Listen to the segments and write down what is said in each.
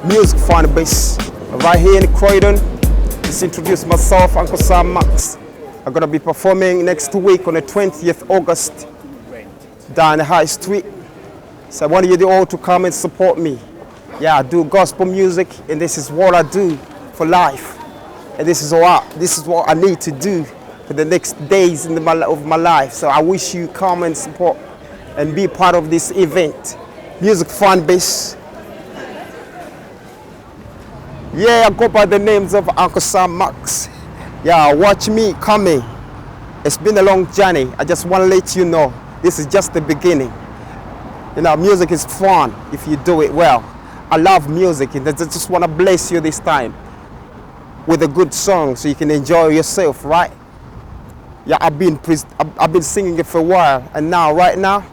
Music fan base right here in Croydon. Just introduce myself, Unclesamax. I'm gonna be performing next week on the 20th August down the High Street. So I want you all to come and support me. Yeah, I do gospel music, and this is what I do for life. And this is what I need to do for the next days of my life. So I wish you come and support and be part of this event. Music fan base. Yeah, I go by the names of Unclesamax. Yeah, watch me coming. It's been a long journey. I just want to let you know this is just the beginning. You know, music is fun if you do it well. I love music, and I just want to bless you this time with a good song so you can enjoy yourself, right? Yeah, I've been singing it for a while, and right now,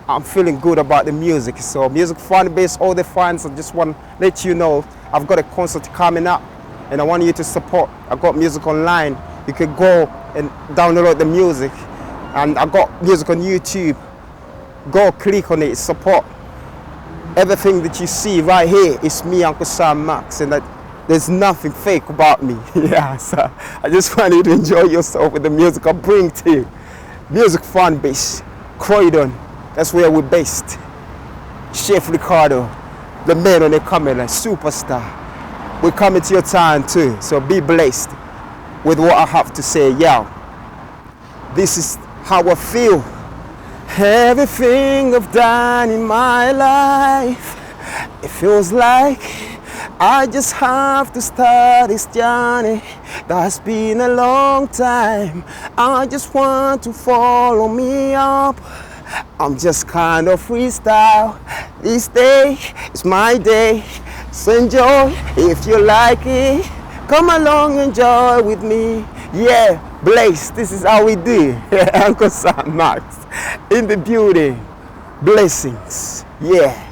I'm feeling good about the music. So music fan base, all the fans, I just want to let you know I've got a concert coming up, and I want you to support. I got music online. You can go and download the music, and I got music on YouTube. Go click on it, support. Everything that you see right here is me, Unclesamax, and there's nothing fake about me. Yeah, so I just want you to enjoy yourself with the music I bring to you. Music fan base, Croydon, that's where we're based. Chef Ricardo, the man on the camera, superstar. We're coming to your town too, so be blessed with what I have to say. Yeah, this is how I feel. Everything I've done in my life, it feels like I just have to start this journey. That's been a long time. I just want to follow me up. I'm just kind of freestyle. This day is my day, so enjoy if you like it. Come along, enjoy with me. Yeah, blessed, this is how we do. Unclesamax in the building. Blessings, yeah.